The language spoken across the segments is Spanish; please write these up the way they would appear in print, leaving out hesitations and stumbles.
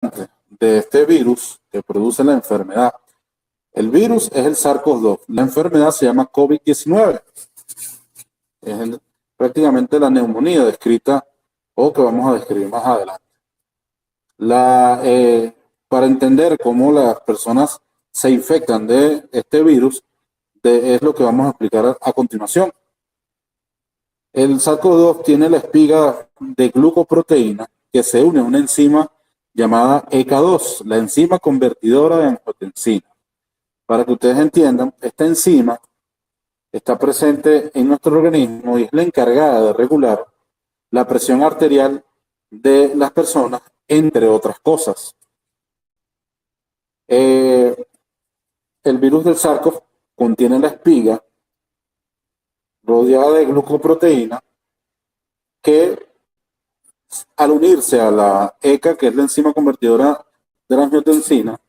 de este virus que produce la enfermedad. El virus es el SARS-CoV-2. La enfermedad se llama COVID-19. Es prácticamente la neumonía descrita o que vamos a describir más adelante. Para entender cómo las personas se infectan de este virus, es lo que vamos a explicar a continuación. El SARS-CoV-2 tiene la espiga de glucoproteína que se une a una enzima llamada ECA2, la enzima convertidora de angiotensina. Para que ustedes entiendan, esta enzima está presente en nuestro organismo y es la encargada de regular la presión arterial de las personas, entre otras cosas. El virus del SARS-CoV contiene la espiga rodeada de glucoproteína que, al unirse a la ECA, que es la enzima convertidora de la angiotensina,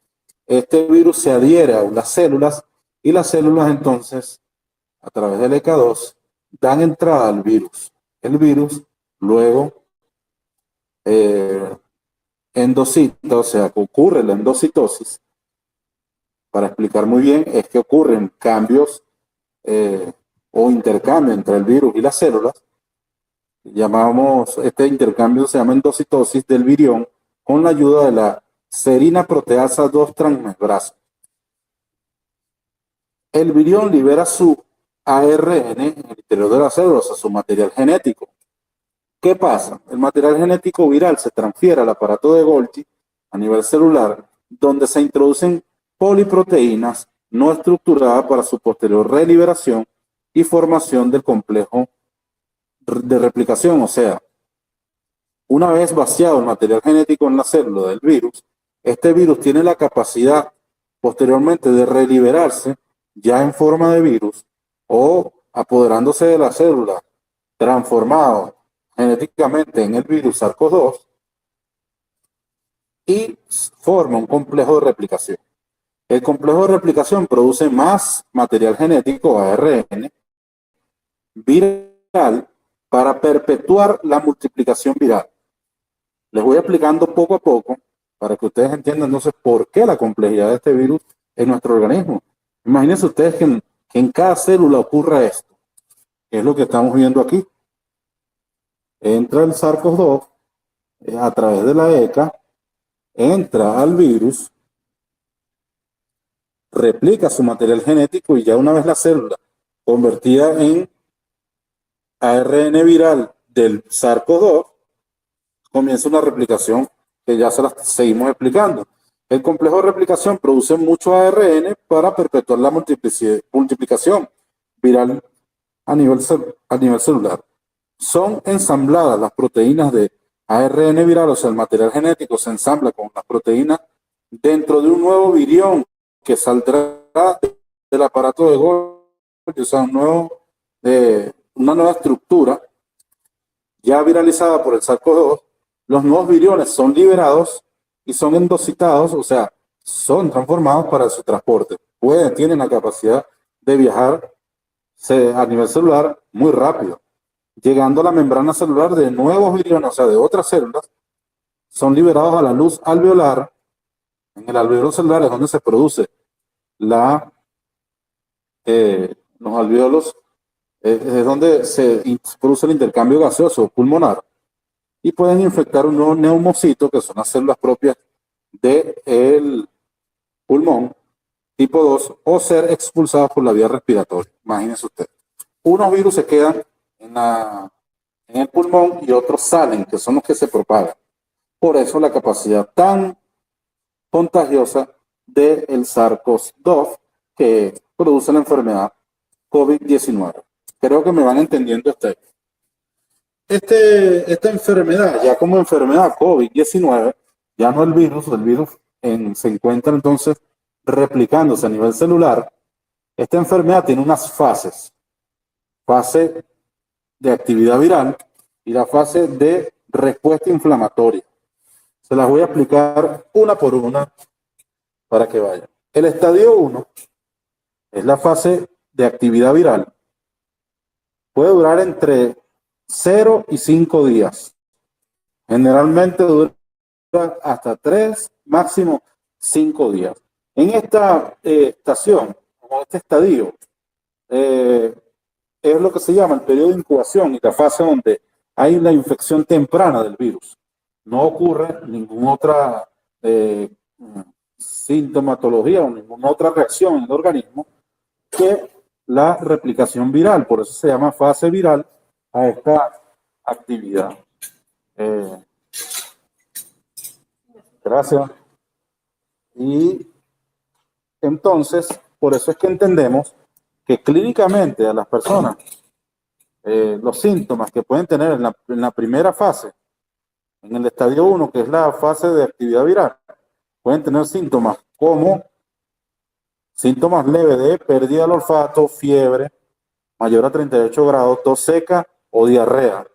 este virus se adhiere a las células y las células entonces, a través del ECA2, dan entrada al virus. El virus luego endocita, o sea, ocurre la endocitosis. Para explicar muy bien, es que ocurren cambios o intercambio entre el virus y las células. Este intercambio se llama endocitosis del virión con la ayuda de la serina proteasa 2 transmembrasa. El virión libera su ARN en el interior de las células, o sea, su material genético. ¿Qué pasa? El material genético viral se transfiere al aparato de Golgi a nivel celular, donde se introducen poliproteínas no estructuradas para su posterior reliberación y formación del complejo de replicación. O sea, una vez vaciado el material genético en la célula del virus, este virus tiene la capacidad posteriormente de reliberarse ya en forma de virus o apoderándose de la célula, transformado genéticamente en el virus SARS-CoV-2 y forma un complejo de replicación. El complejo de replicación produce más material genético, ARN, viral, para perpetuar la multiplicación viral. Les voy explicando poco a poco para que ustedes entiendan entonces por qué la complejidad de este virus en nuestro organismo. Imagínense ustedes que en cada célula ocurra esto, que es lo que estamos viendo aquí. Entra el SARS-CoV-2 a través de la ECA, entra al virus, replica su material genético y ya una vez la célula convertida en ARN viral del SARS-CoV-2, comienza una replicación que ya se la seguimos explicando. El complejo de replicación produce mucho ARN para perpetuar la multiplicación viral a nivel celular. Son ensambladas las proteínas de ARN viral, o sea, el material genético se ensambla con las proteínas dentro de un nuevo virión que saldrá del aparato de Golgi, o sea, una nueva estructura ya viralizada por el SARS-CoV-2. Los nuevos viriones son liberados y son endocitados, o sea, son transformados para su transporte. Tienen la capacidad de viajar a nivel celular muy rápido, llegando a la membrana celular de nuevos viriones, o sea, de otras células, son liberados a la luz alveolar. En el alveolo celular es donde se produce los alveolos, es donde se produce el intercambio gaseoso pulmonar y pueden infectar un nuevo neumocito, que son las células propias del pulmón, tipo 2, o ser expulsadas por la vía respiratoria. Imagínense ustedes. Unos virus se quedan en el pulmón y otros salen, que son los que se propagan. Por eso la capacidad tan contagiosa del SARS-CoV-2 que produce la enfermedad COVID-19. Creo que me van entendiendo ustedes. Esta enfermedad, ya como enfermedad COVID-19, ya no el virus se encuentra entonces replicándose a nivel celular. Esta enfermedad tiene unas fases. Fase de actividad viral y la fase de respuesta inflamatoria. Se las voy a explicar una por una para que vayan. El estadio 1 es la fase de actividad viral. Puede durar entre 0 y 5 días. Generalmente dura hasta 3, máximo 5 días. En esta estación, o este estadio, es lo que se llama el periodo de incubación y la fase donde hay la infección temprana del virus. No ocurre ninguna otra sintomatología o ninguna otra reacción en el organismo que la replicación viral. Por eso se llama fase viral a esta actividad. Gracias. Y entonces, por eso es que entendemos que clínicamente a las personas, los síntomas que pueden tener en la primera fase, en el estadio 1, que es la fase de actividad viral, pueden tener síntomas como síntomas leves de pérdida del olfato, fiebre mayor a 38 grados, tos seca o diarrea.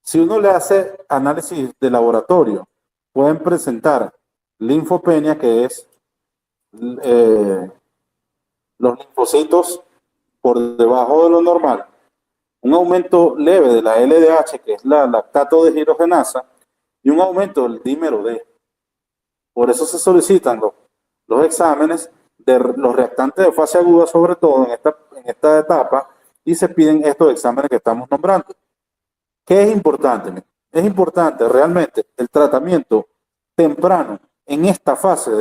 Si uno le hace análisis de laboratorio, pueden presentar linfopenia, que es los linfocitos por debajo de lo normal, un aumento leve de la LDH, que es la lactato deshidrogenasa, y un aumento del dímero D. Por eso se solicitan los exámenes de los reactantes de fase aguda, sobre todo en esta etapa, y se piden estos exámenes que estamos nombrando. ¿Qué es importante? Es importante realmente el tratamiento temprano en esta fase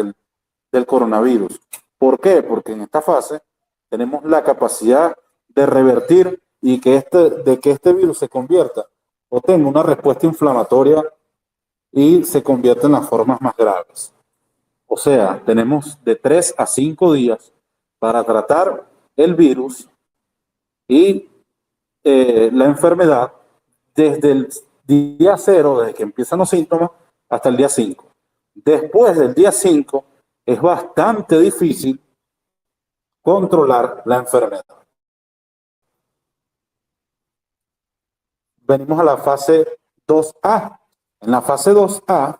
del coronavirus. ¿Por qué? Porque en esta fase tenemos la capacidad de revertir y que este virus se convierta o tenga una respuesta inflamatoria y se convierta en las formas más graves. O sea, tenemos de 3 a 5 días para tratar el virus y la enfermedad desde el día 0, desde que empiezan los síntomas, hasta el día 5. Después del día 5 es bastante difícil controlar la enfermedad. Venimos a la fase 2A. En la fase 2A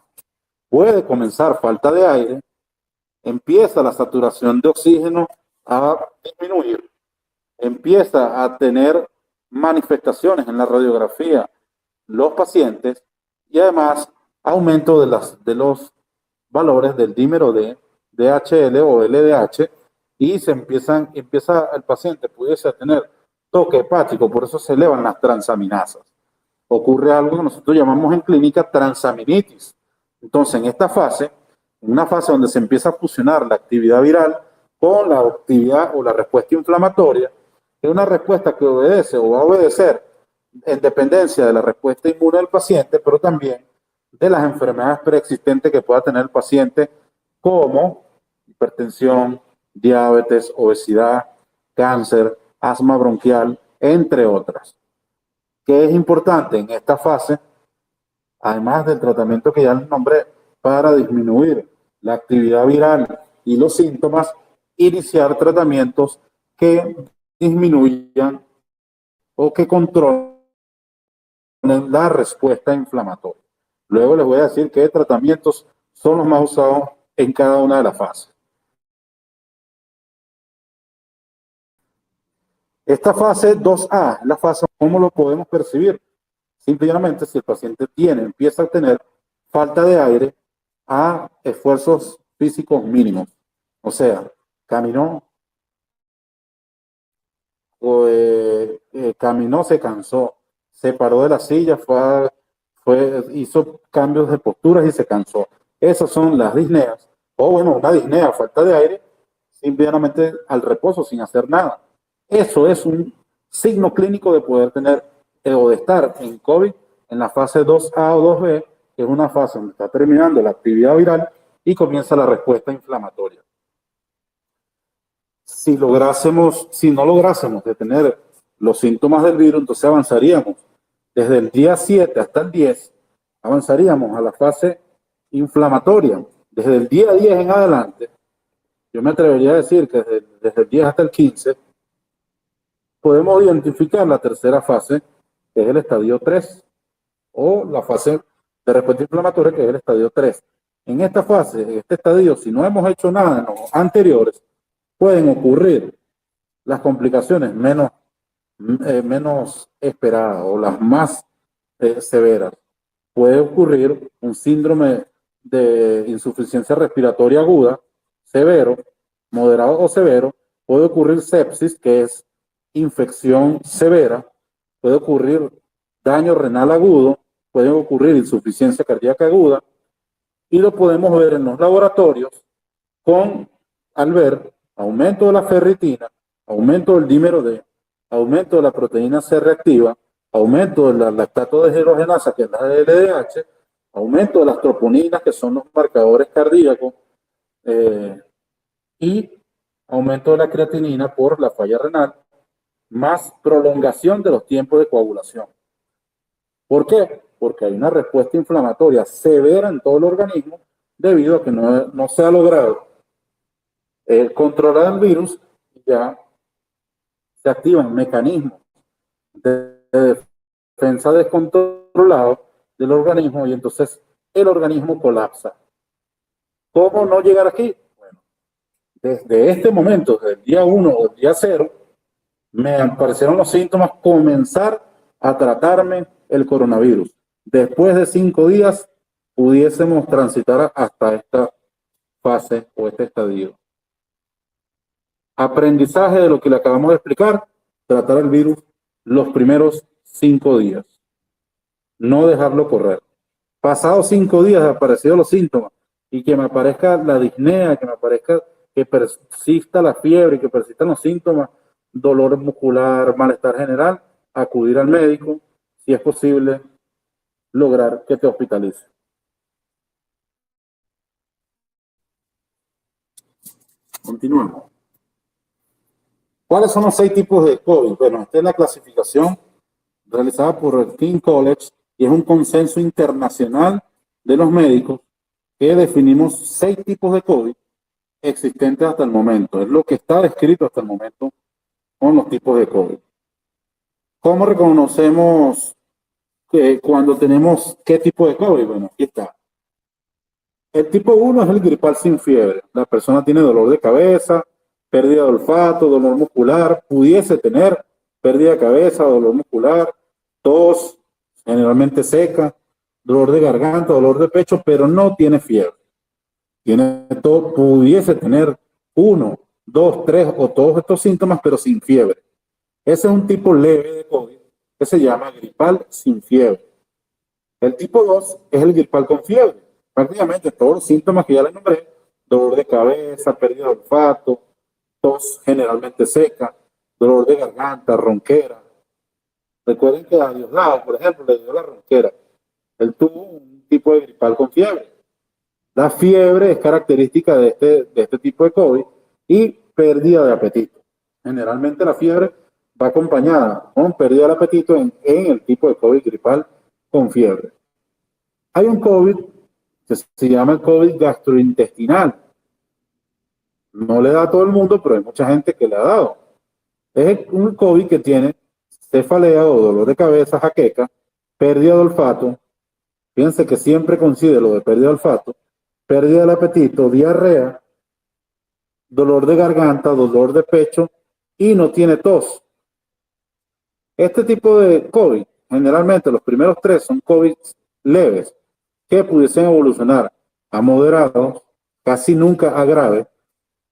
puede comenzar falta de aire, empieza la saturación de oxígeno a disminuir, empieza a tener manifestaciones en la radiografía los pacientes y además aumento de los valores del dímero D, DHL o LDH, y empieza el paciente pudiese tener toque hepático, por eso se elevan las transaminasas. Ocurre algo que nosotros llamamos en clínica transaminitis. Entonces, en esta fase, en una fase donde se empieza a fusionar la actividad viral con la actividad o la respuesta inflamatoria, es una respuesta que obedece o va a obedecer en dependencia de la respuesta inmune del paciente, pero también de las enfermedades preexistentes que pueda tener el paciente, como hipertensión, diabetes, obesidad, cáncer, asma bronquial, entre otras. ¿Qué es importante en esta fase? Además del tratamiento que ya les nombré para disminuir la actividad viral y los síntomas, iniciar tratamientos que disminuyan o que controlen la respuesta inflamatoria. Luego les voy a decir qué tratamientos son los más usados en cada una de las fases. Esta fase 2A, la fase, ¿cómo lo podemos percibir? Simplemente si el paciente empieza a tener falta de aire a esfuerzos físicos mínimos. O sea, caminó, caminó, se cansó, se paró de la silla, hizo cambios de posturas y se cansó. Esas son las disneas. O bueno, una disnea, falta de aire, simplemente al reposo, sin hacer nada. Eso es un signo clínico de poder tener o de estar en COVID en la fase 2A o 2B, que es una fase donde está terminando la actividad viral y comienza la respuesta inflamatoria. Si no lográsemos detener los síntomas del virus, entonces avanzaríamos desde el día 7 hasta el 10, avanzaríamos a la fase inflamatoria. Desde el día 10 en adelante, yo me atrevería a decir que desde el 10 hasta el 15, podemos identificar la tercera fase, que es el estadio 3, o la fase de respuesta inflamatoria, que es el estadio 3. En esta fase, en este estadio, si no hemos hecho nada en los anteriores, pueden ocurrir las complicaciones menos esperadas o las más severas. Puede ocurrir un síndrome de insuficiencia respiratoria aguda, severo, moderado o severo, puede ocurrir sepsis, que es infección severa, puede ocurrir daño renal agudo, puede ocurrir insuficiencia cardíaca aguda, y lo podemos ver en los laboratorios al ver aumento de la ferritina, aumento del dímero D, aumento de la proteína C reactiva, aumento de la lactato deshidrogenasa, que es la LDH, aumento de las troponinas, que son los marcadores cardíacos, y aumento de la creatinina por la falla renal, más prolongación de los tiempos de coagulación. ¿Por qué? Porque hay una respuesta inflamatoria severa en todo el organismo debido a que no se ha logrado controlar el virus. Ya se activan mecanismos de defensa descontrolado del organismo y entonces el organismo colapsa. ¿Cómo no llegar aquí? Bueno, desde este momento, desde el día 1 o el día 0, me aparecieron los síntomas, comenzar a tratarme el coronavirus. Después de 5 días, pudiésemos transitar hasta esta fase o este estadio. Aprendizaje de lo que le acabamos de explicar: tratar el virus los primeros 5 días. No dejarlo correr. Pasados 5 días de aparecido los síntomas y que me aparezca la disnea, que me aparezca que persista la fiebre, que persistan los síntomas, dolor muscular, malestar general, acudir al médico, si es posible, lograr que te hospitalice. Continuamos. ¿Cuáles son los 6 tipos de COVID? Bueno, esta es la clasificación realizada por el King College y es un consenso internacional de los médicos que definimos 6 tipos de COVID existentes hasta el momento. Es lo que está descrito hasta el momento con los tipos de COVID. ¿Cómo reconocemos cuando tenemos qué tipo de COVID? Bueno, aquí está. El tipo 1 es el gripal sin fiebre. La persona tiene dolor de cabeza, pérdida de olfato, dolor muscular, pudiese tener pérdida de cabeza, dolor muscular, tos generalmente seca, dolor de garganta, dolor de pecho, pero no tiene fiebre. Pudiese tener 1, 2, 3 o todos estos síntomas, pero sin fiebre. Ese es un tipo leve de COVID que se llama gripal sin fiebre. El tipo 2 es el gripal con fiebre. Prácticamente todos los síntomas que ya les nombré: dolor de cabeza, pérdida de olfato, tos generalmente seca, dolor de garganta, ronquera. Recuerden que a Dioslao, por ejemplo, le dio la ronquera. Él tuvo un tipo de gripal con fiebre. La fiebre es característica de este tipo de COVID y pérdida de apetito. Generalmente la fiebre va acompañada con pérdida del apetito en el tipo de COVID gripal con fiebre. Hay un COVID que se llama el COVID gastrointestinal. No le da a todo el mundo, pero hay mucha gente que le ha dado. Es un COVID que tiene cefalea o dolor de cabeza, jaqueca, pérdida de olfato. Fíjense que siempre coincide lo de pérdida de olfato, pérdida del apetito, diarrea, dolor de garganta, dolor de pecho y no tiene tos. Este tipo de COVID, generalmente los primeros 3 son COVID leves que pudiesen evolucionar a moderados, casi nunca a graves,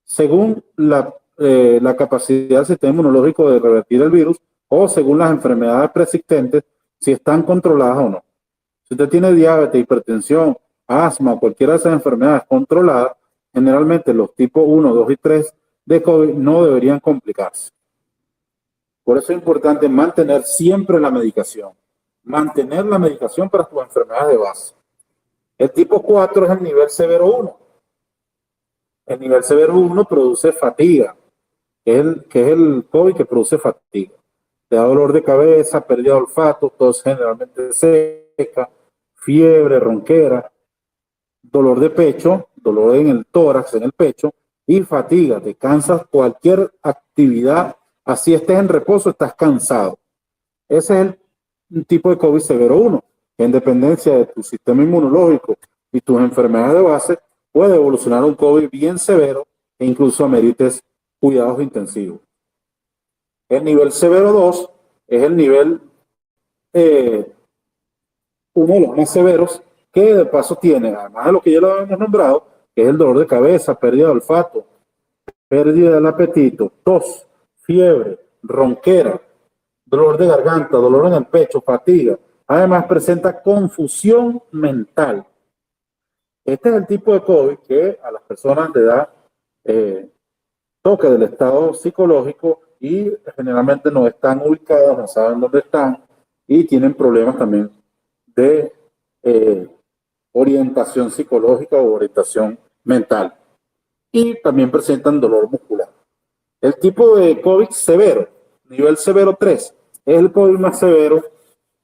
según la capacidad del sistema inmunológico de revertir el virus o según las enfermedades persistentes, si están controladas o no. Si usted tiene diabetes, hipertensión, asma o cualquiera de esas enfermedades controladas, generalmente los tipos 1, 2 y 3 de COVID no deberían complicarse. Por eso es importante mantener siempre la medicación. Mantener la medicación para tus enfermedades de base. El tipo 4 es el nivel severo 1. El nivel severo 1 produce fatiga, que es el COVID que produce fatiga. Te da dolor de cabeza, pérdida de olfato, tos generalmente seca, fiebre, ronquera, dolor de pecho, dolor en el tórax, en el pecho, y fatiga. Te cansas cualquier actividad, así estés en reposo, estás cansado. Ese es el tipo de COVID severo 1, que en dependencia de tu sistema inmunológico y tus enfermedades de base, puede evolucionar un COVID bien severo e incluso amerites cuidados intensivos. El nivel severo 2 es el nivel, uno de los más severos, que de paso tiene, además de lo que ya lo habíamos nombrado, que es el dolor de cabeza, pérdida de olfato, pérdida del apetito, tos, fiebre, ronquera, dolor de garganta, dolor en el pecho, fatiga. Además presenta confusión mental. Este es el tipo de COVID que a las personas le da toque del estado psicológico y generalmente no están ubicados, no saben dónde están y tienen problemas también de orientación psicológica o orientación mental. Y también presentan dolor muscular. El tipo de COVID severo, nivel severo 3, es el COVID más severo,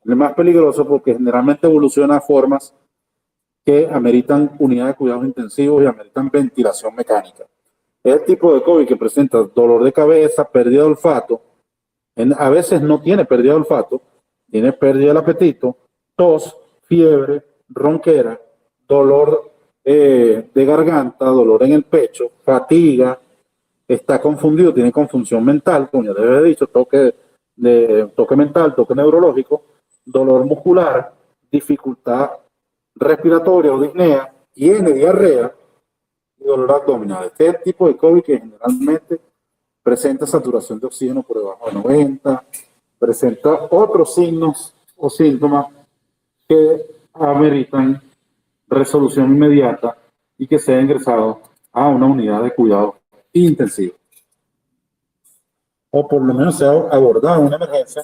el más peligroso porque generalmente evoluciona a formas que ameritan unidades de cuidados intensivos y ameritan ventilación mecánica. Es el tipo de COVID que presenta dolor de cabeza, pérdida de olfato, a veces no tiene pérdida de olfato, tiene pérdida del apetito, tos, fiebre, ronquera, dolor de garganta, dolor en el pecho, fatiga, está confundido, tiene confusión mental, como ya te había dicho, toque mental, toque neurológico, dolor muscular, dificultad respiratoria o disnea, tiene diarrea y dolor abdominal. Este es el tipo de COVID que generalmente presenta saturación de oxígeno por debajo de 90, presenta otros signos o síntomas que ameritan resolución inmediata y que sea ingresado a una unidad de cuidado intensivo. O por lo menos sea abordado una emergencia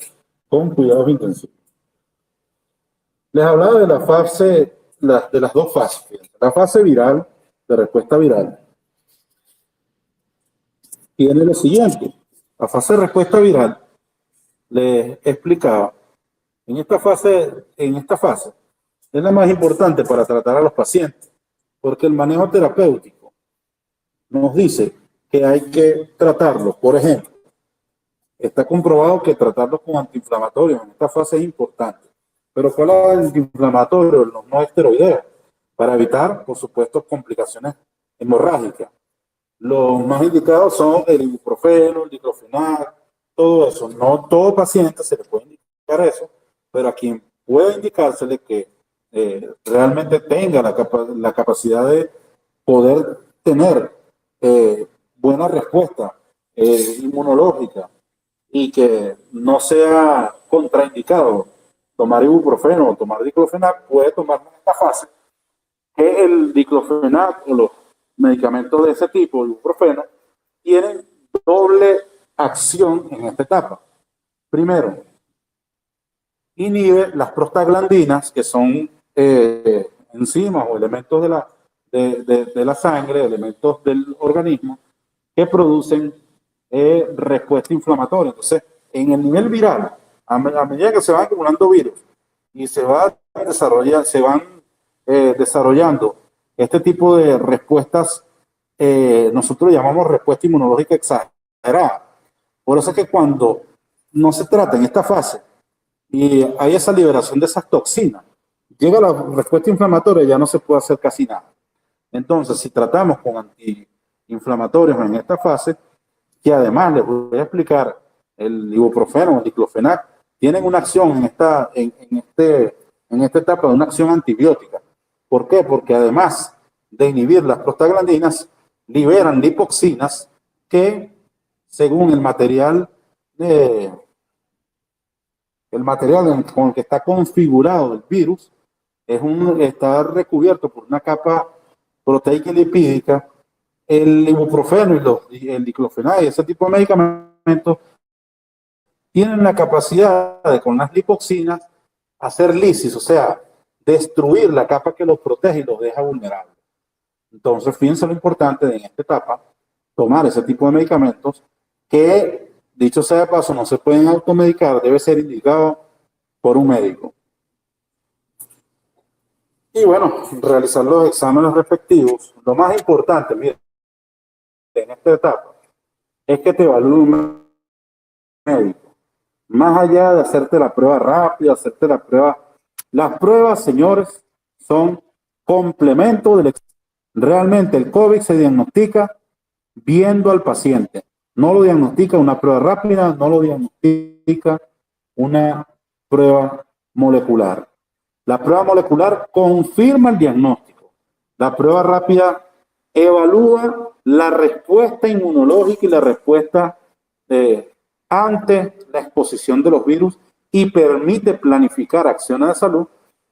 con cuidados intensivos. Les hablaba de la fase, de las dos fases. La fase viral, de respuesta viral, tiene lo siguiente. La fase de respuesta viral, les explicaba, en esta fase es la más importante para tratar a los pacientes, porque el manejo terapéutico nos dice que hay que tratarlos. Por ejemplo, está comprobado que tratarlos con antiinflamatorios en esta fase es importante. Pero ¿cuál es el antiinflamatorio? Los no esteroideos, para evitar, por supuesto, complicaciones hemorrágicas. Los más indicados son el ibuprofeno, el diclofenac, todo eso. No todo paciente se le puede indicar eso, pero a quien puede indicársele que realmente tenga la capacidad de poder tener buena respuesta inmunológica y que no sea contraindicado tomar ibuprofeno o tomar diclofenac, puede tomar en esta fase, que el diclofenac o los medicamentos de ese tipo, el ibuprofeno, tienen doble acción en esta etapa. Primero, inhibe las prostaglandinas, que son enzimas o elementos de la sangre, elementos del organismo, que producen respuesta inflamatoria. Entonces, en el nivel viral, a medida que se van acumulando virus y se van desarrollando este tipo de respuestas, nosotros llamamos respuesta inmunológica exagerada. Por eso es que cuando no se trata en esta fase y hay esa liberación de esas toxinas, llega la respuesta inflamatoria, ya no se puede hacer casi nada. Entonces, si tratamos con antiinflamatorios en esta fase, que además les voy a explicar, el ibuprofeno, el diclofenac, tienen una acción en esta etapa de una acción antibiótica. ¿Por qué? Porque además de inhibir las prostaglandinas, liberan lipoxinas que, según el material con el que está configurado el virus, está recubierto por una capa proteica y lipídica. El ibuprofeno y el diclofenac y ese tipo de medicamentos tienen la capacidad de, con las lipoxinas, hacer lisis, o sea, destruir la capa que los protege y los deja vulnerables. Entonces, fíjense lo importante de en esta etapa, tomar ese tipo de medicamentos que, dicho sea de paso, no se pueden automedicar, debe ser indicado por un médico. Y bueno, realizar los exámenes respectivos. Lo más importante, miren, en esta etapa, es que te evalúe un médico. Más allá de hacerte la prueba rápida, las pruebas, señores, son complemento del examen. Realmente el COVID se diagnostica viendo al paciente. No lo diagnostica una prueba rápida, no lo diagnostica una prueba molecular. La prueba molecular confirma el diagnóstico. La prueba rápida evalúa la respuesta inmunológica y la respuesta ante la exposición de los virus y permite planificar acciones de salud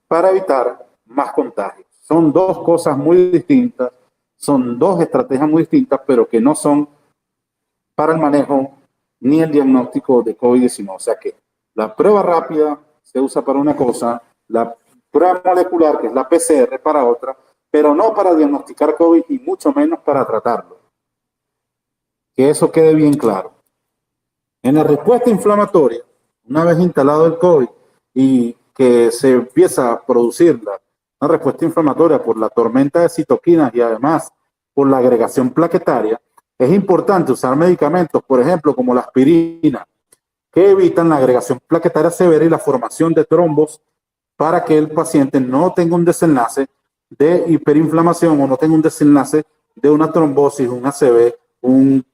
para evitar más contagios. Son dos cosas muy distintas, son dos estrategias muy distintas, pero que no son para el manejo ni el diagnóstico de COVID-19. O sea que la prueba rápida se usa para una cosa, la prueba molecular, que es la PCR, para otra, pero no para diagnosticar COVID y mucho menos para tratarlo. Que eso quede bien claro. En la respuesta inflamatoria, una vez instalado el COVID y que se empieza a producir una respuesta inflamatoria por la tormenta de citoquinas y además por la agregación plaquetaria, es importante usar medicamentos, por ejemplo, como la aspirina, que evitan la agregación plaquetaria severa y la formación de trombos para que el paciente no tenga un desenlace de hiperinflamación o no tenga un desenlace de una trombosis, un ACV, un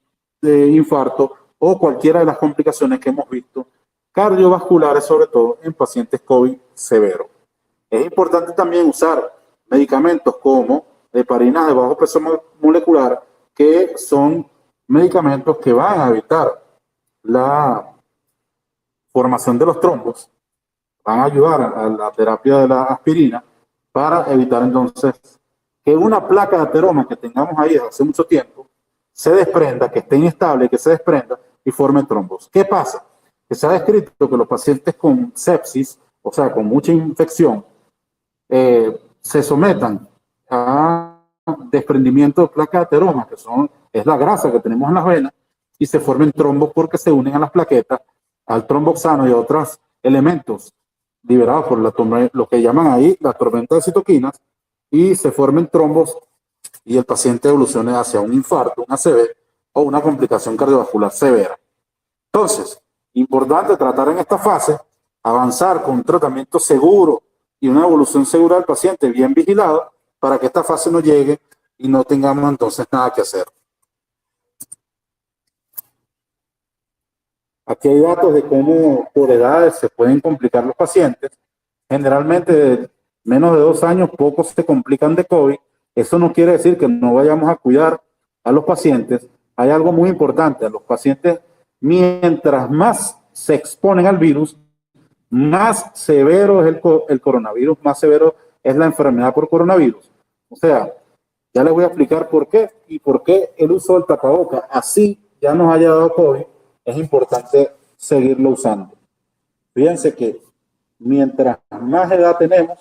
infarto o cualquiera de las complicaciones que hemos visto, cardiovasculares sobre todo en pacientes COVID severos. Es importante también usar medicamentos como heparinas de bajo peso molecular, que son medicamentos que van a evitar la formación de los trombos, van a ayudar a la terapia de la aspirina para evitar entonces que una placa de ateroma que tengamos ahí desde hace mucho tiempo se desprenda, que esté inestable, que se desprenda y forme trombos. ¿Qué pasa? Que se ha descrito que los pacientes con sepsis, o sea, con mucha infección, se sometan a desprendimiento de placa de ateroma, que es la grasa que tenemos en las venas, y se formen trombos porque se unen a las plaquetas, al tromboxano y a otros elementos liberados por lo que llaman ahí la tormenta de citoquinas, y se formen trombos y el paciente evolucione hacia un infarto, un ACV o una complicación cardiovascular severa. Entonces, importante tratar en esta fase, avanzar con un tratamiento seguro y una evolución segura del paciente bien vigilado para que esta fase no llegue y no tengamos entonces nada que hacer. Aquí hay datos de cómo por edades se pueden complicar los pacientes. Generalmente, de menos de 2 años, pocos se complican de COVID. Eso no quiere decir que no vayamos a cuidar a los pacientes. Hay algo muy importante. A los pacientes, mientras más se exponen al virus, más severo es el coronavirus, más severo es la enfermedad por coronavirus. O sea, ya les voy a explicar por qué y por qué el uso del tapaboca, así ya nos haya dado COVID, es importante seguirlo usando. Fíjense que mientras más edad tenemos,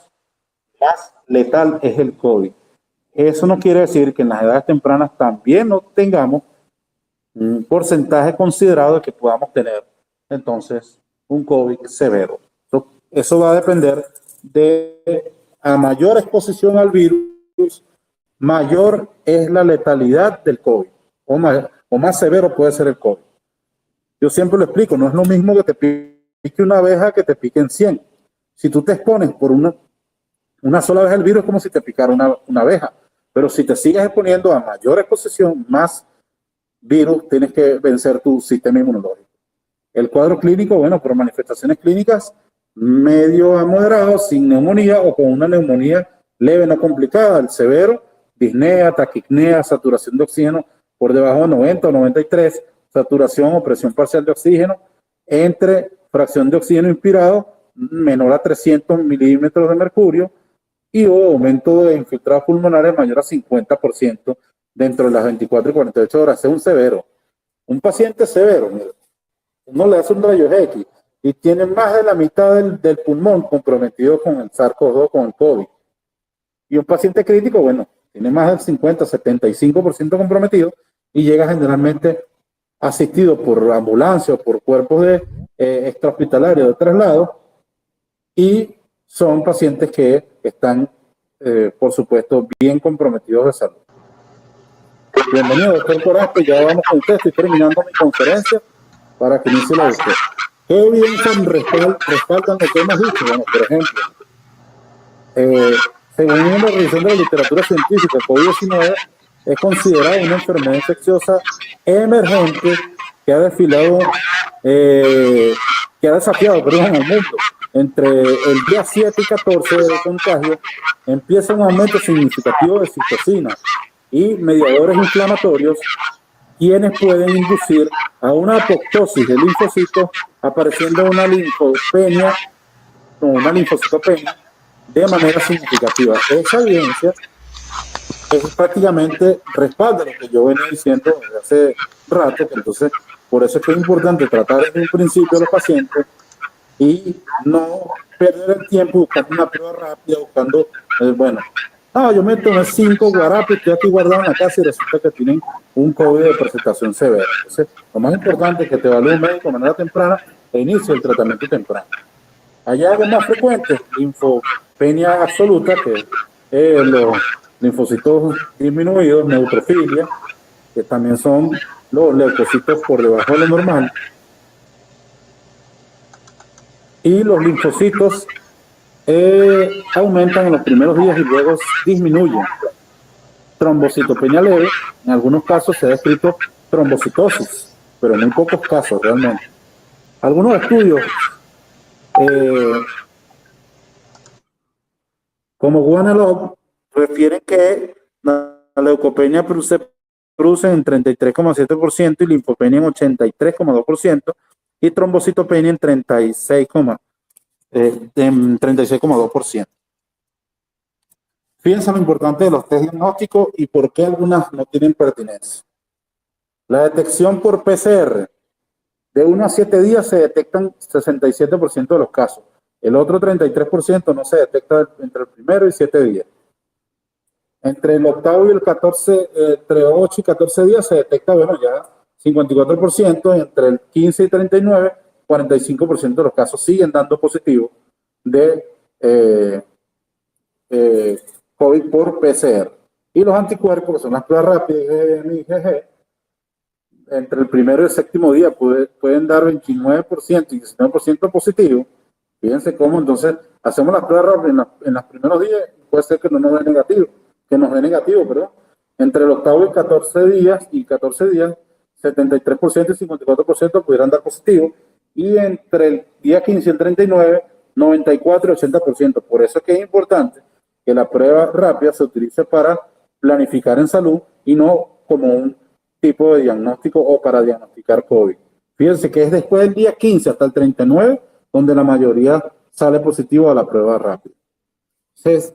más letal es el COVID. Eso no quiere decir que en las edades tempranas también no tengamos un porcentaje considerado de que podamos tener entonces un COVID severo. Eso va a depender de, a mayor exposición al virus, mayor es la letalidad del COVID o más severo puede ser el COVID. Yo siempre lo explico, no es lo mismo que te pique una abeja que te piquen 100. Si tú te expones por una sola vez al virus es como si te picara una abeja, pero si te sigues exponiendo a mayor exposición, más virus tienes que vencer tu sistema inmunológico. El cuadro clínico, bueno, por manifestaciones clínicas medio a moderado, sin neumonía o con una neumonía leve no complicada. El severo, disnea, taquipnea, saturación de oxígeno por debajo de 90 o 93, saturación o presión parcial de oxígeno, entre fracción de oxígeno inspirado menor a 300 milímetros de mercurio y o aumento de infiltrados pulmonares mayor a 50% dentro de las 24 y 48 horas. Ese es un severo. Un paciente severo, mira, uno le hace un rayo X y tiene más de la mitad del pulmón comprometido con el SARS-CoV-2, con el COVID. Y un paciente crítico, bueno, tiene más del 50, 75% comprometido y llega generalmente asistido por ambulancia o por cuerpos de extrahospitalarios de traslado, y son pacientes que están, por supuesto, bien comprometidos de salud. Bienvenido, doctor Corazpe, ya vamos con usted, estoy terminando mi conferencia para que inicie la de usted. ¿Qué evidencias respaldan lo que hemos dicho? Bueno, por ejemplo, según una revisión de la literatura científica, el COVID-19 es considerada una enfermedad infecciosa emergente que ha desafiado al mundo. entre el día 7 y 14 de contagio empieza un aumento significativo de citocinas y mediadores inflamatorios, quienes pueden inducir a una apoptosis de linfocitos, apareciendo una linfopenia o una linfocitopenia de manera significativa. Esa evidencia es prácticamente respalda lo que yo venía diciendo desde hace rato, que entonces por eso es que es importante tratar desde un principio a los pacientes y no perder el tiempo buscando una prueba rápida, buscando, yo me tomé 5 guarapos, estoy aquí guardado en la casa y resulta que tienen un COVID de presentación severa. Entonces, lo más importante es que te evalúe un médico de manera temprana e inicie el tratamiento temprano. Hay algo más frecuente, linfopenia absoluta, que es los linfocitos disminuidos, neutrofilia, que también son los leucocitos por debajo de lo normal, y los linfocitos aumentan en los primeros días y luego disminuyen. Trombocitopenia leve, en algunos casos se ha descrito trombocitosis, pero en muy pocos casos realmente. Algunos estudios como Guanalog refieren que la leucopenia se produce en 33,7% y linfopenia en 83,2% y trombocitopenia en 36,2%. Fíjense lo importante de los test diagnósticos y por qué algunas no tienen pertinencia. La detección por PCR, de 1 a 7 días se detectan 67% de los casos. El otro 33% no se detecta entre el primero y 7 días. Entre el octavo y el 14, entre 8 y 14 días se detecta, ya 54%, y entre el 15 y 39, 45% de los casos siguen dando positivo de COVID por PCR. Y los anticuerpos, que son las pruebas rápidas, IgM y IgG, entre el primero y el séptimo día pueden dar 29% y 19% positivo. Fíjense cómo entonces hacemos las pruebas rápidas en los primeros días, puede ser que no nos dé negativo, perdón. Entre el octavo y 14 días, 73% y 54% pudieran dar positivo, y entre el día 15 y el 39, 94 y 80%. Por eso es que es importante que la prueba rápida se utilice para planificar en salud y no como un tipo de diagnóstico o para diagnosticar COVID. Fíjense que es después del día 15 hasta el 39 donde la mayoría sale positivo a la prueba rápida. Entonces,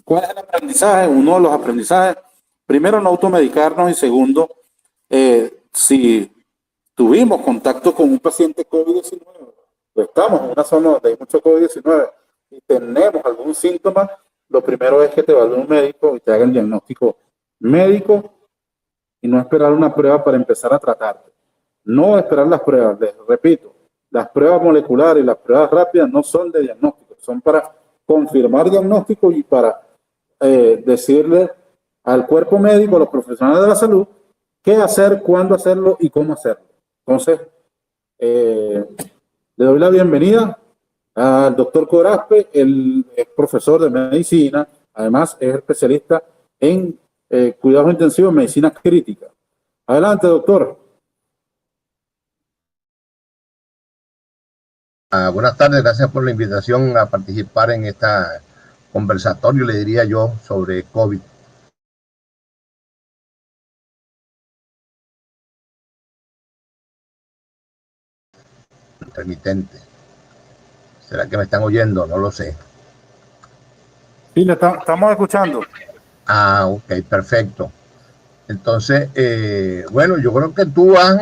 ¿cuál es el aprendizaje? Uno de los aprendizajes, primero, no automedicarnos, y segundo, si tuvimos contacto con un paciente COVID-19, o estamos en una zona donde hay mucho COVID-19 y tenemos algún síntoma, lo primero es que te evalúe un médico y te haga el diagnóstico médico y no esperar una prueba para empezar a tratarte. No esperar las pruebas, les repito, las pruebas moleculares y las pruebas rápidas no son de diagnóstico, son para confirmar diagnóstico y para decirle al cuerpo médico, a los profesionales de la salud, qué hacer, cuándo hacerlo y cómo hacerlo. Entonces, le doy la bienvenida al doctor Coraspe. Él es profesor de medicina, además es especialista en cuidados intensivos en medicina crítica. Adelante, doctor. Buenas tardes, gracias por la invitación a participar en este conversatorio, le diría yo, sobre COVID. Intermitente. ¿Será que me están oyendo? No lo sé. Sí, le estamos escuchando. Ok, perfecto. Entonces, bueno, yo creo que tú has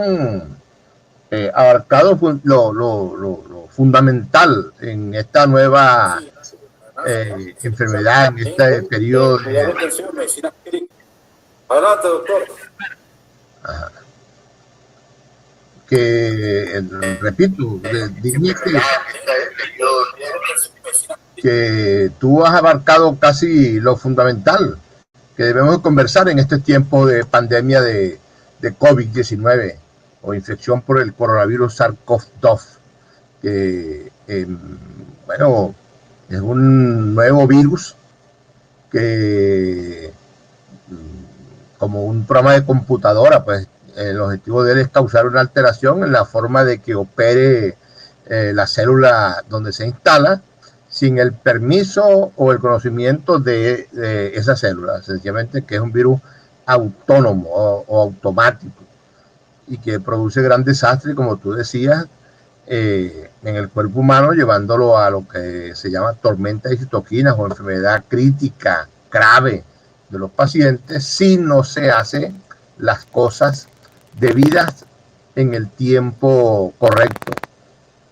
abarcado lo fundamental en esta nueva enfermedad, en este periodo de... Adelante, doctor. Que, repito, diría que tú has abarcado casi lo fundamental que debemos conversar en este tiempo de pandemia de COVID-19 o infección por el coronavirus SARS-CoV-2, que, bueno, es un nuevo virus que, como un programa de computadora, pues el objetivo de él es causar una alteración en la forma de que opere la célula donde se instala, sin el permiso o el conocimiento de esa célula, sencillamente que es un virus autónomo o automático y que produce gran desastre, como tú decías, en el cuerpo humano, llevándolo a lo que se llama tormenta de citoquinas o enfermedad crítica grave de los pacientes si no se hacen las cosas debidas en el tiempo correcto.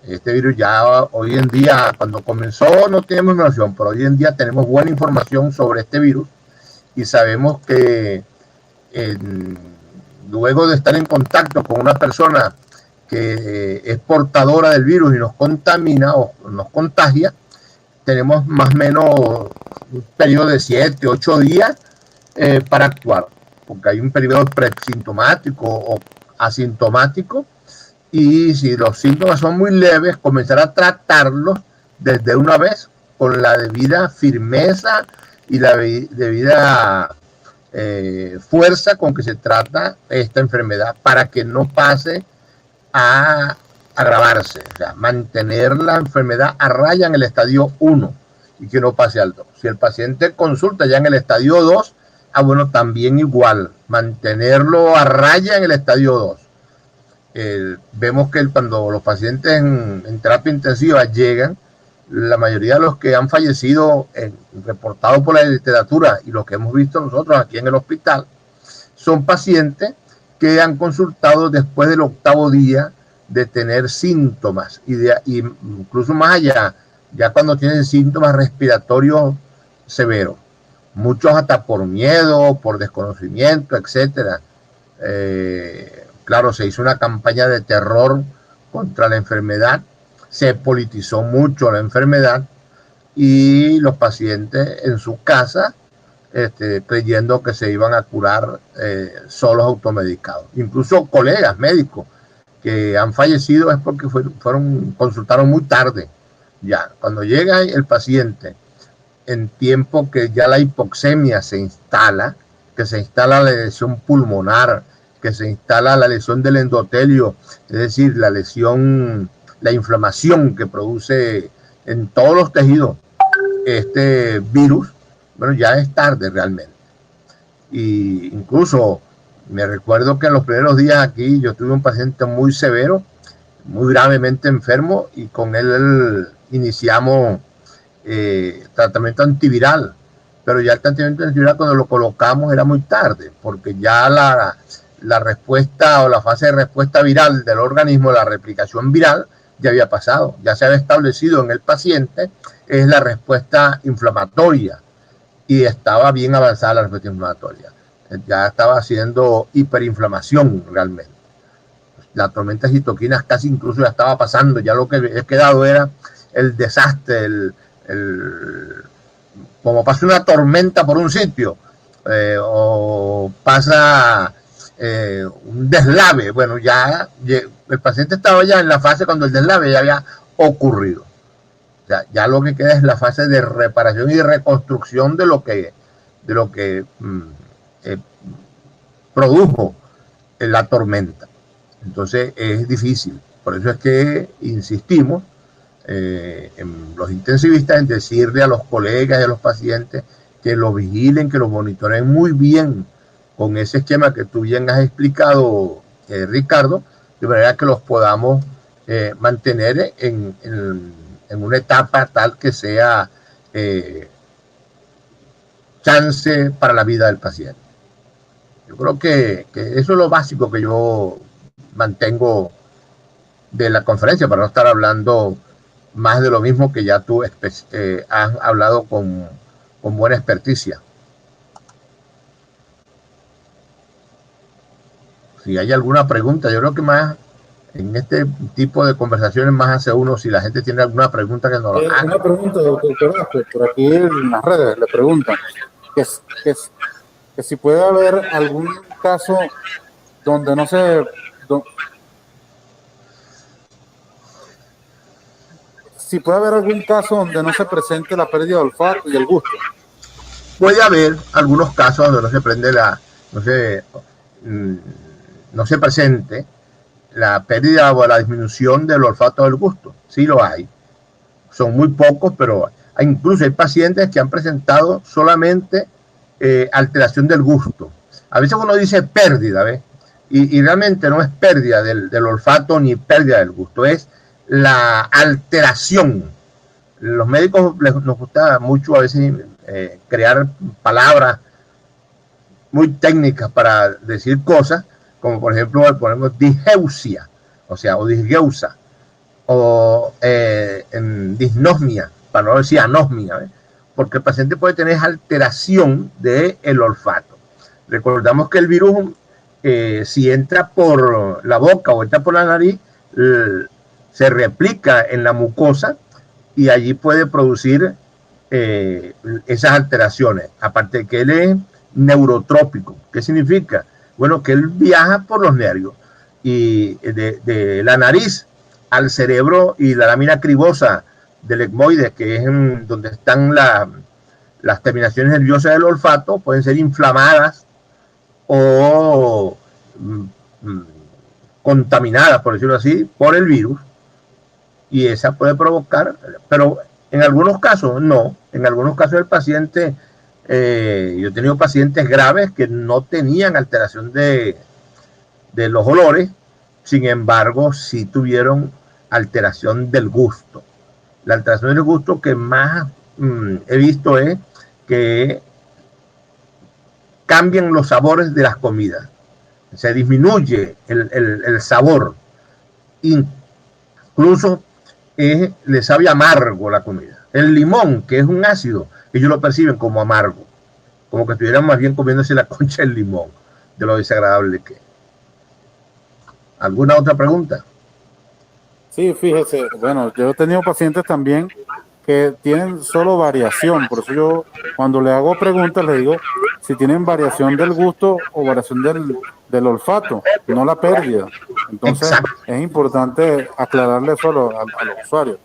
Este virus ya hoy en día, cuando comenzó no teníamos información, pero hoy en día tenemos buena información sobre este virus y sabemos que luego de estar en contacto con una persona que es portadora del virus y nos contamina o nos contagia, tenemos más o menos un periodo de 7, 8 días para actuar, porque hay un periodo presintomático o asintomático, y si los síntomas son muy leves, comenzar a tratarlos desde una vez con la debida firmeza y la debida fuerza con que se trata esta enfermedad para que no pase a agravarse, o sea, mantener la enfermedad a raya en el estadio 1 y que no pase al 2. Si el paciente consulta ya en el estadio 2, bueno, también igual, mantenerlo a raya en el estadio 2. Vemos que cuando los pacientes en terapia intensiva llegan, la mayoría de los que han fallecido, reportados por la literatura y los que hemos visto nosotros aquí en el hospital, son pacientes que han consultado después del 8º día de tener síntomas y incluso más allá, ya cuando tienen síntomas respiratorios severos, muchos hasta por miedo, por desconocimiento, etcétera. Claro, se hizo una campaña de terror contra la enfermedad, se politizó mucho la enfermedad y los pacientes en su casa creyendo que se iban a curar solos automedicados. Incluso colegas médicos que han fallecido es porque consultaron muy tarde. Ya, cuando llega el paciente en tiempo que ya la hipoxemia se instala, que se instala la lesión pulmonar, que se instala la lesión del endotelio, es decir, la lesión, la inflamación que produce en todos los tejidos este virus, bueno, ya es tarde realmente. Y incluso me recuerdo que en los primeros días aquí yo tuve un paciente muy severo, muy gravemente enfermo, y con él iniciamos tratamiento antiviral, pero ya el tratamiento antiviral cuando lo colocamos era muy tarde, porque ya la respuesta o la fase de respuesta viral del organismo, la replicación viral, ya había pasado, ya se había establecido en el paciente, es la respuesta inflamatoria, y estaba bien avanzada la respuesta inflamatoria, ya estaba haciendo hiperinflamación realmente. La tormenta de citoquinas casi incluso ya estaba pasando, ya lo que había quedado era el desastre, como pasa una tormenta por un sitio, o pasa un deslave, bueno, ya el paciente estaba ya en la fase cuando el deslave ya había ocurrido. O sea, ya lo que queda es la fase de reparación y reconstrucción de lo que produjo la tormenta. Entonces es difícil. Por eso es que insistimos en los intensivistas en decirle a los colegas y a los pacientes que lo vigilen, que lo monitoreen muy bien con ese esquema que tú bien has explicado, Ricardo, de manera que los podamos mantener en una etapa tal que sea chance para la vida del paciente. Yo creo que eso es lo básico que yo mantengo de la conferencia, para no estar hablando más de lo mismo que ya tú has hablado con buena experticia. Si hay alguna pregunta, yo creo que más en este tipo de conversaciones más hace uno, si la gente tiene alguna pregunta que nos lo haga. Una pregunta, doctor, por aquí en las redes le preguntan que si puede haber algún caso donde no se... si puede haber algún caso donde no se presente la pérdida de olfato y el gusto. Puede haber algunos casos donde no se presente, la pérdida o la disminución del olfato del gusto. Sí lo hay. Son muy pocos, pero incluso hay pacientes que han presentado solamente alteración del gusto. A veces uno dice pérdida, ¿ves? Y realmente no es pérdida del olfato ni pérdida del gusto, es la alteración. Los médicos nos gusta mucho a veces crear palabras muy técnicas para decir cosas, como por ejemplo ponemos disgeusia, o sea, o disgeusa, o disnosmia, para no decir anosmia, ¿eh? Porque el paciente puede tener alteración del olfato. Recordamos que el virus, si entra por la boca o entra por la nariz, se replica en la mucosa y allí puede producir esas alteraciones. Aparte de que él es neurotrópico. ¿Qué significa? Bueno, que él viaja por los nervios y de la nariz al cerebro y la lámina cribosa del etmoides, que es donde están las terminaciones nerviosas del olfato, pueden ser inflamadas o contaminadas, por decirlo así, por el virus, y esa puede provocar, pero en algunos casos no, en algunos casos el paciente, yo he tenido pacientes graves que no tenían alteración de los olores, sin embargo sí tuvieron alteración del gusto. La alteración del gusto que más he visto es que cambian los sabores de las comidas, se disminuye el sabor, incluso le sabe amargo la comida. El limón, que es un ácido, ellos lo perciben como amargo, como que estuvieran más bien comiéndose la concha del limón, de lo desagradable que es. ¿Alguna otra pregunta? Sí, fíjese, bueno, yo he tenido pacientes también que tienen solo variación, por eso yo cuando le hago preguntas le digo si tienen variación del gusto o variación del olfato, no la pérdida. Entonces es importante aclararle eso a los usuarios.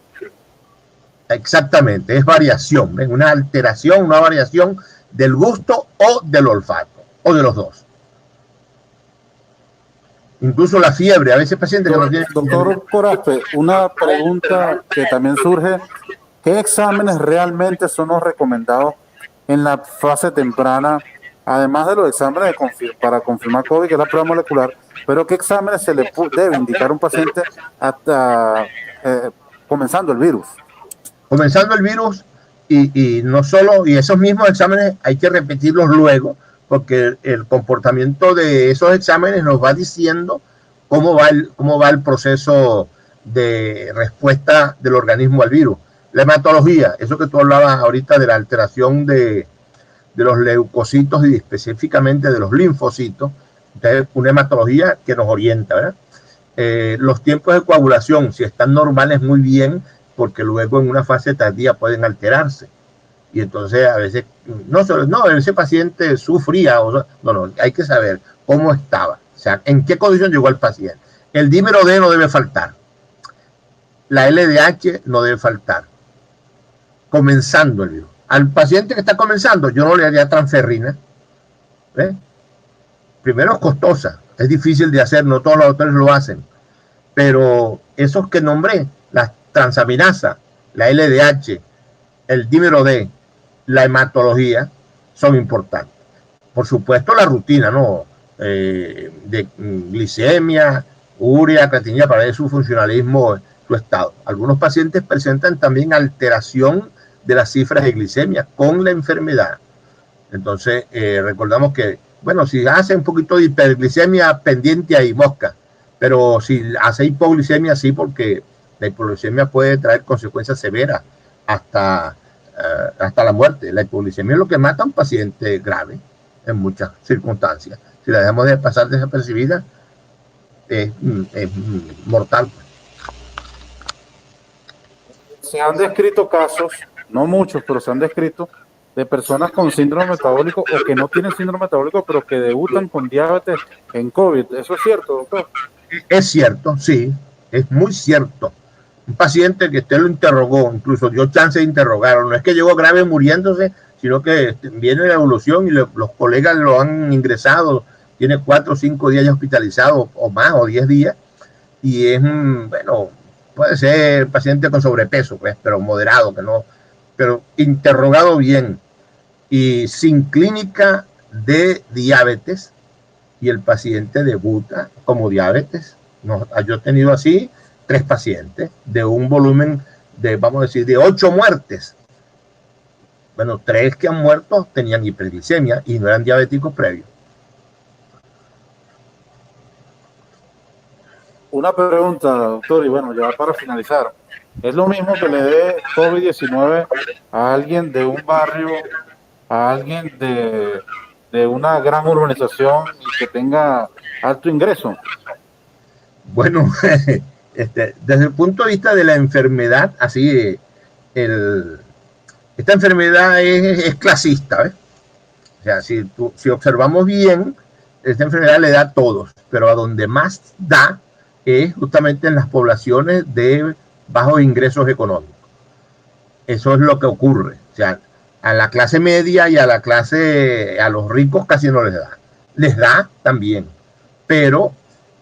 Exactamente, es variación, es una alteración, una variación del gusto o del olfato, o de los dos. Incluso la fiebre, a veces pacientes que no tienen... Doctor Corazpe, una pregunta que también surge, ¿qué exámenes realmente son los recomendados en la fase temprana, además de los exámenes para confirmar COVID, que es la prueba molecular, pero qué exámenes se le debe indicar a un paciente hasta comenzando el virus? Comenzando el virus y no solo, y esos mismos exámenes hay que repetirlos luego, porque el comportamiento de esos exámenes nos va diciendo cómo va el proceso de respuesta del organismo al virus. La hematología, eso que tú hablabas ahorita de la alteración de los leucocitos y específicamente de los linfocitos, entonces una hematología que nos orienta, ¿verdad? Los tiempos de coagulación, si están normales, muy bien, porque luego en una fase tardía pueden alterarse. Y entonces a veces, no, ese paciente sufría, no, hay que saber cómo estaba, o sea, en qué condición llegó el paciente. El dímero D no debe faltar, la LDH no debe faltar, comenzando el virus. Al paciente que está comenzando, yo no le haría transferrina. ¿Ves? Primero es costosa, es difícil de hacer, no todos los doctores lo hacen, pero esos que nombré, la transaminasa, la LDH, el dímero D, la hematología, son importantes. Por supuesto la rutina, ¿no? De glicemia, urea, creatinina, para ver su funcionalismo, su estado. Algunos pacientes presentan también alteración de las cifras de glicemia con la enfermedad. Entonces, recordamos que, bueno, si hace un poquito de hiperglicemia, pendiente ahí, mosca. Pero si hace hipoglicemia, sí, porque la hipoglicemia puede traer consecuencias severas hasta la muerte. La hipoglicemia es lo que mata a un paciente grave en muchas circunstancias. Si la dejamos de pasar desapercibida, es mortal. Se han descrito casos, no muchos, pero se han descrito de personas con síndrome metabólico o que no tienen síndrome metabólico, pero que debutan con diabetes en COVID. ¿Eso es cierto, doctor? Es cierto, sí, es muy cierto. Un paciente que usted lo interrogó, incluso dio chance de interrogarlo, no es que llegó grave muriéndose, sino que viene la evolución y los colegas lo han ingresado, tiene 4 o 5 días hospitalizado o más, o 10 días, y es, bueno, puede ser paciente con sobrepeso, pues, pero moderado, que no, pero interrogado bien y sin clínica de diabetes, y el paciente debuta como diabetes. No, yo he tenido así 3 pacientes de un volumen de, vamos a decir, de 8 muertes. Bueno, 3 que han muerto tenían hiperglicemia y no eran diabéticos previos. Una pregunta, doctor, y bueno, ya para finalizar. ¿Es lo mismo que le dé COVID-19 a alguien de un barrio, a alguien de una gran urbanización y que tenga alto ingreso? Bueno, desde el punto de vista de la enfermedad, así, el, esta enfermedad es clasista, ¿ves? O sea, si observamos bien, esta enfermedad le da a todos, pero a donde más da es justamente en las poblaciones de bajos ingresos económicos. Eso es lo que ocurre. O sea, a la clase media y a la clase, a los ricos casi no les da. Les da también, pero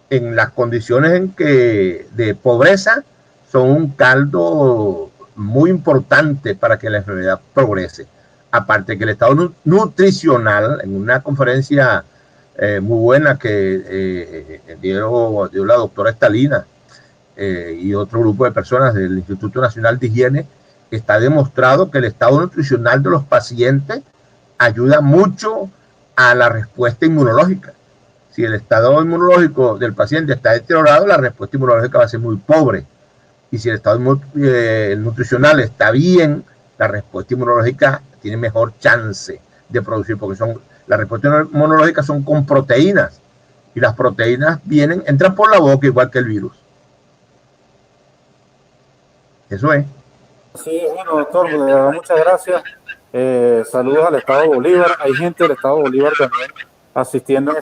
en las condiciones en que de pobreza son un caldo muy importante para que la enfermedad progrese. Aparte que el estado nutricional, en una conferencia muy buena que dio la doctora Estalina y otro grupo de personas del Instituto Nacional de Higiene, está demostrado que el estado nutricional de los pacientes ayuda mucho a la respuesta inmunológica. Si el estado inmunológico del paciente está deteriorado, la respuesta inmunológica va a ser muy pobre. Y si el estado nutricional está bien, la respuesta inmunológica tiene mejor chance de producir, porque las respuestas inmunológicas son con proteínas, y las proteínas entran por la boca igual que el virus. Eso es. Sí, bueno, doctor, de verdad, muchas gracias. Saludos al Estado Bolívar. Hay gente del Estado Bolívar también asistiendo en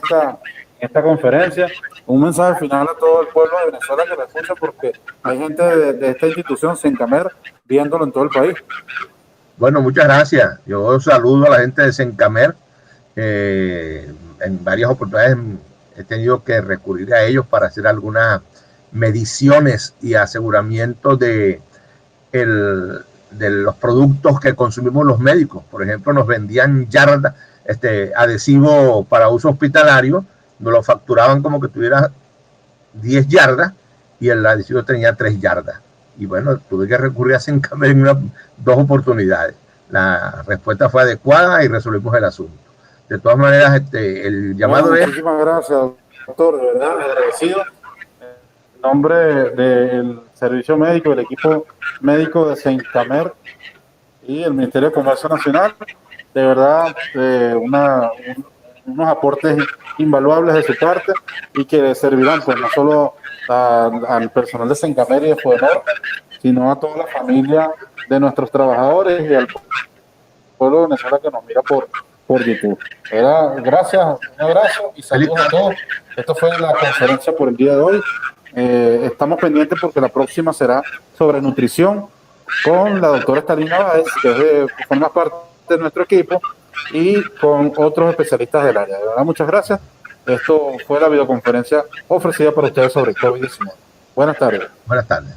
esta conferencia. Un mensaje final a todo el pueblo de Venezuela que lo escucha, porque hay gente de esta institución, Sencamer, viéndolo en todo el país. Bueno, muchas gracias. Yo saludo a la gente de Sencamer. En varias oportunidades he tenido que recurrir a ellos para hacer algunas mediciones y aseguramiento de los productos que consumimos los médicos. Por ejemplo, nos vendían yardas, adhesivo para uso hospitalario, nos lo facturaban como que tuviera 10 yardas y el adhesivo tenía 3 yardas. Y bueno, tuve que recurrir a Sencamer en 2 oportunidades. La respuesta fue adecuada y resolvimos el asunto. De todas maneras, el llamado bueno, muchísimas gracias, doctor, de verdad, agradecido. En nombre del servicio médico, del equipo médico de Sencamer y el Ministerio de Comercio Nacional, de verdad, unos aportes invaluables de su parte y que servirán pues no solo al personal de Sencamer y de Fodenor, sino a toda la familia de nuestros trabajadores y al pueblo de Venezuela que nos mira por YouTube. Gracias, un abrazo y saludos a todos. Esto fue la conferencia por el día de hoy. Estamos pendientes porque la próxima será sobre nutrición con la doctora Estalina Báez, que forma parte de nuestro equipo, y con otros especialistas del área. De verdad, muchas gracias. Esto fue la videoconferencia ofrecida para ustedes sobre COVID-19. Buenas tardes. Buenas tardes.